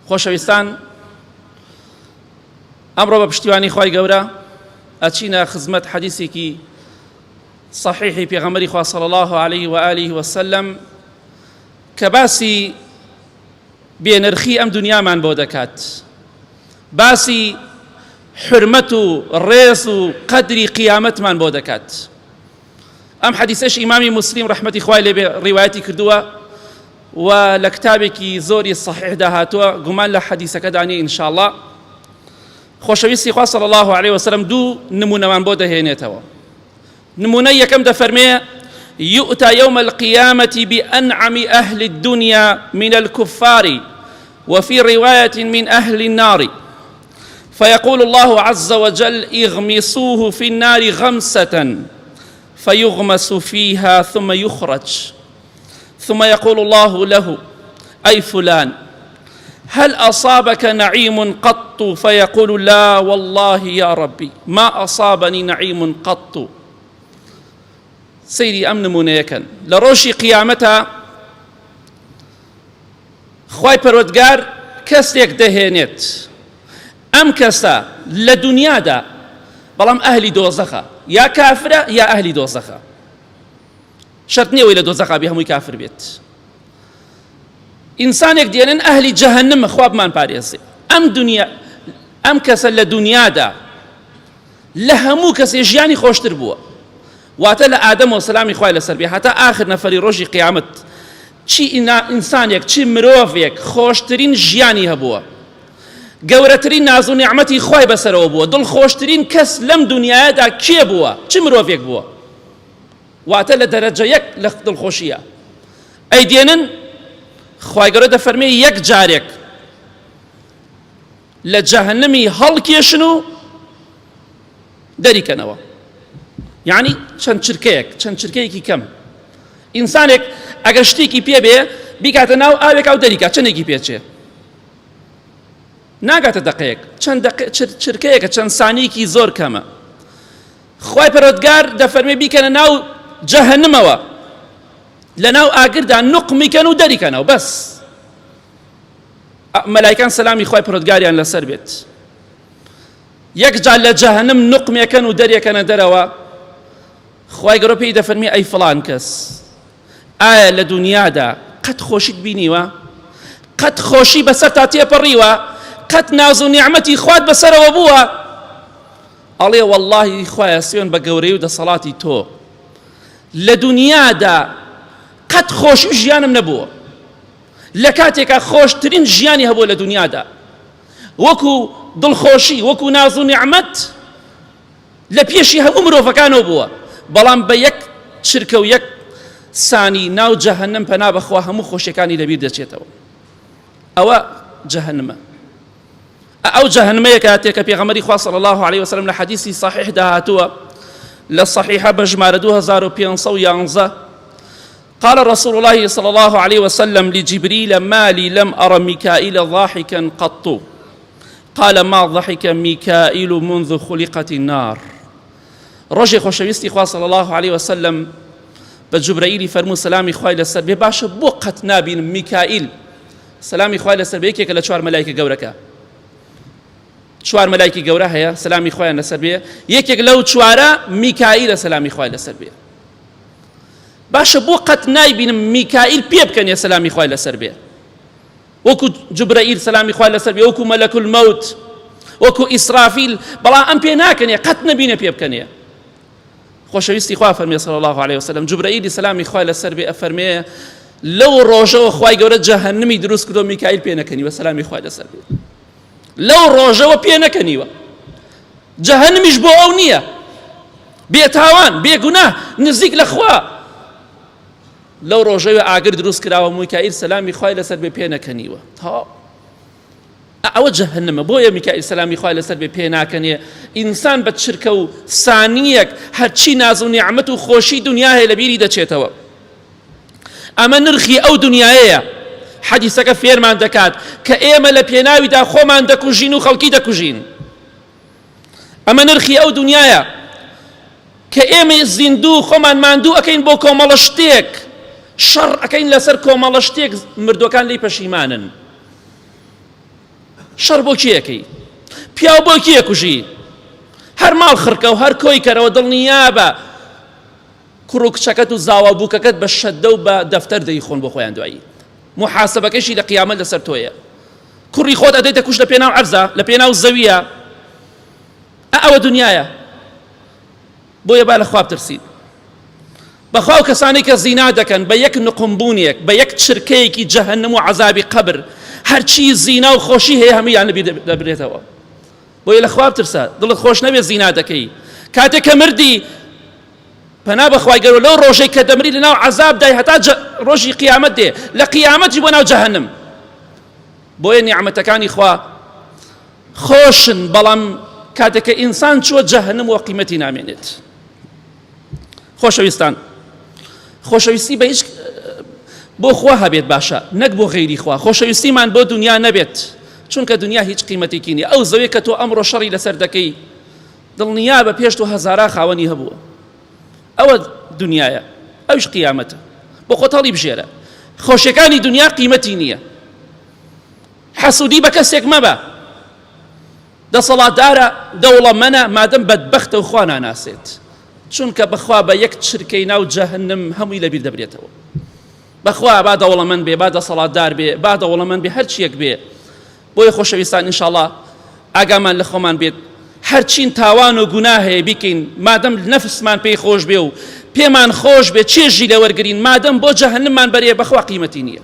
خۆشەویستان، ئەمڕۆ بە پشتیوانی خوای گەورە ئەچینە خزمەت حەدیثێکی صحیحی پێغەمبەری خوا صلی الله عليه و آله وسلم کە باسی بێنرخی ئەم دنیامان بۆ دەکات، باسی حرمەت و ڕێز و قەدری قیامەتمان بۆ دەکات. ئەم حەدیثەش ئیمامی موسلیم ڕەحمەتی خوای لێبێ ڕیوایەتی کردووە و لە کتابێکی زۆری صحیح داهاتووە، گومان لە حەدیثەکە دانی ئینشاءالله. خۆشەویستی خوا صلی الله عليه وسلم دوو نمونەمان بۆ دەهێنێتەوە. نمونە یەکەم دەفەرمێ: يؤتى يوم القيامة بأنعم أهل الدنيا من الكفار وفي رواية من أهل النار فيقول الله عز وجل: اغمسوه في النار غمسة فيغمس فيها ثم يخرج، ثم يقول الله له: أي فلان، هل أصابك نعيم قط؟ فيقول: لا والله يا ربي ما أصابني نعيم قط. سيري ئەم نمونەیەکەن لە ڕۆژی قیامەتە خوای پەروەردگار کەسێک دەهێنێت، ئەم کەسە لە دنیادا بەڵام ئەهلی دۆزەخە، یا کافرە یا ئەهلی دۆزەخە، شەرت نییە وی لە دۆزەخا بێ هەمووی کافر بێت. ئینسانێک دێنن ئەهلی جەهەنەمە، خوا بمان پارێزێ. ئەم کەسە لە دنیادا لە هەموو کەسێ ژیانی خۆشتر بووە، واتە لە ئادەم و سەلامی خوای لەسەر بێ هەتا ئاخر نەفەری ڕۆژی قیامەت چی ئینسانێک چی مرۆڤێک خۆشترین ژیانی هەبووە، گەورەترین ناز و نیعمەتی خوای بەسەرەوە بووە، دڵخۆشترین کەس لەم دنیادا کێ بووە؟ چی مرۆڤێک بووە؟ واتە لە دەرەجە یەک لە دڵخۆشیە. ئەی دێنن خوای گەورە دەفەرمێ یەک جارێک لە جەهەنەمی هەڵکێشن و دەریکەنەوە. یعنی چەند چرکەیەکی کەم. ئینسانێک ئەگەر شتێکی پێ بێ بیکاتە ناو ئاوێک و دەریکات، چەندێکی پێچێ؟ ناگاتە دەقەیەک، چەند چرکەیەکە، چەند سانیەکی زۆر کەمە. خوای پەروەردگار دەفەرمێ بیکەنە ناو جەهەنەمەوە، لە ناو ئاگردا نوق میکەن و دەریکەنەوە بەس. مەلایکان سەلامی خوای پەروەردگاریان لەسەر بێت. یەک جار لە جەهەنەم نوق میکەن و دەریەکەنە دەرەوە، خوای گەورە پێی دەفەرمێ: ئەی فڵان کەس، ئایا لە دنیادا قەت خۆشیت بینیوە؟ قەت خۆشی بەسەر تا تێپەڕیوە؟ قەت ناز و نیعمەتی خوات بەسەرەوە بووە؟ ئەڵێ: وەڵڵاهی خوایە سوێن بە گەورەی و دەسەڵاتی تۆ، لە دنیادا قەت خۆشی و ژیانم نەبووە، لە کاتێکا خۆشترین ژیانی هەبووە لە دنیادا، وەکو دڵخۆشی وەکو ناز و نیعمەت لە پێشی هەموو مرۆڤەکانەوە بووە، بەڵام بە یەک چرکە و یەک سانی ناو جەهەنەم پەنا بەخوا هەموو خۆشیەکانی لەبیر دەچێتەوە. ئەوە جەهەنەمە. ئەو جەهەنەمەیە کاتێکە پێغەمبەری خوا صلی الله عليه وسلم لە حەدیثی صحیح داهاتووە لە صحیحە بە ژمارە 2511 قال رسول الله صلى الله عليه وسلم لجبريل: ما لي لم أرى ميكائيل ضاحكا قط. قال: ما ضحك ميكائيل منذ خلقت النار. ڕۆژێ خۆشەویستی خوا صلی الله عليه وسلم بە جوبرەئیلی فەرموو: سەلامی خوای لەسەر بێ، باشە بۆ قەت نابینم میکائیل سەلامی خوای لەسەر بێ یەکێکە لە چوار مەلایکە گەورەکە. چوار مەلایکی گەورە هەیە سەلامی خوایان لەسەر بێ، یەکێک لەو چوارە میکائیلە سەلامی خوای لەسەر بێ. باشە بۆ قەت نایبینم میکائیل پێ بکەنێ سەلامی خوای لەسەر بێ، وەکو جوبرەئیل سەلامی خوای لەسەر بێ، وەکو مەلەک المەوت، وەکو ئیسرافیل، بەڵام ئەم پێ ناکەنێ، قەت نەبینە پێ بکەنێ. خۆشەویستی خوا فەرمێ صلی الله عليه وسلم: جوبرەئیلی سەلامی خوای لەسەر بێ ئەفەرمێ لەو ڕۆژەوە خوای گەورە جەهەنەمی دروست کردو میکائیل پێ نەکەنیوە سەلامی خوای لەسەر بێ. لەو ڕۆژەوە پێ نەکەنیوە، جەهەنەمیش بۆ ئەو نییە، بێتاوان بێگوناه نزیک لە خوا. لەو ڕۆژەوە ئاگر دروست کراوە میکائیل سەلامی خوای لەسەر بێ پێ نەکەنیوە. ئەوە جەهەنەمە. بۆیە میکائیل سەلامی خوای لەسەر بێ پێ ناکەنێ. ئینسان بە چرکە و سانیەک هەرچی ناز و نیعمەت و خۆشی دنیا هەیە لەبیری دەچێتەوە. ئەمە نرخی ئەو دنیایەیە. حەدیثەکە فێرمان دەکات کە ئێمە لە پێناویدا خۆمان دەکوژین و خەڵکی دەکوژین. ئەمە نرخی ئەو دنیایە کە ئێمە زیندوو خۆمان ماندوو ئەکەین بۆ کۆمەڵە شتێک، شەڕ ئەکەین لەسەر کۆمەڵە شتێک، مردوەکان لی پەشیمانن. ئەمە نرخی ئەو دنیایە. حەدیثەکە فێرمان دەکات کە ئێمە لە پێناویدا خۆمان دەکوژین و خەڵکی دەکوژین. ئەمە نرخی ئەو دنیایە کە ئێمە زیندوو خۆمان ماندوو ئەکەین بۆ کۆمەڵە شتێک، شەڕ ئەکەین لەسەر کۆمەڵە شتێک، شەڕ بۆ کێیەکەی پیاو بۆ کێ کوژی هەر ماڵ خڕکە و هەر کۆی کەرەوە دڵنیا بە کوڕ و کچەکەت و زاوا بووکەکەت بە شەددە و بە دەفتەر دەیخۆن بۆ خۆیان دوایی محاسبەکەشی لە قیامەت لەسەر تۆیە کوڕی خۆت ئەدەیتە کوش لە پێناو عەرزە لە پێناو زەویە ئەوە دنیایە بۆیە با لە خوا بترسین بەخوا و کەسانی کە زینا دەکەن بە یەک نقمبوونیەک بە یەک چرکەیەکی جەهەنەم و عەزابی قەبر هەرچی زینا و خۆشی هەیە هەموویان لەبرێتەوە بۆیە لە خوا بترسە دڵت خۆش نەبێت زینا دەکەی کاتێک کە مردی پەنا بەخوای گەورە لەو ڕۆژەی کە دەمری لەناو عەزاب دای هەتا ڕۆژی قیامەت دێ لە قیامەتی بۆ ناو جەهەنەم بۆیە نیعمەتەکانی خوا خۆشن بەڵام کاتێک کە ئینسان چووە جەهەنەم و قیمەتی نامێنێت خۆشەویستان خۆشەویستی بە هیچ بۆ خوا هەبێت باشە نەک بۆ غەیری خوا خۆشەویستیمان بۆ دنیا نەبێت چونکە دنیا هیچ قیمەتێکی نییە ئەو زەوێ کە تۆ ئەمڕۆ شەڕی لەسەر دەکەی دڵنیا بە پێش تۆ هەزارا خاوەنی هەبووە ئەوە دنیایە ئەوش قیامەتە بۆ خۆت هەڵی بژێرە خۆشیەکانی دنیا قیمەتی نییە حەسوودی بە کەسێک مەبە دەسەڵاتدارە دەوڵەمەنە مادەم بەدبەختە و خوا ناناسێت چونکە بەخوا بە یەک چرکەی ناو جەهەنەم هەمووی لەبیر دەبرێتەوە بەخوا با دەوڵەمەند بێ با دەسەڵاتدار بێ با دەوڵەمەند بێ هەرچیەک بێ بۆیە خۆشەویستان ئینشاءڵڵا ئاگامان لە خۆمان بێت هەرچین تاوان و گوناه هەیە بیکەین مادەم نەفسمان پێی خۆش بێ و پێمان خۆش بێ چێژی لە وەرگرین مادەم بۆ جەهەنەممان بەرێ بەخوا قیمەتی نییە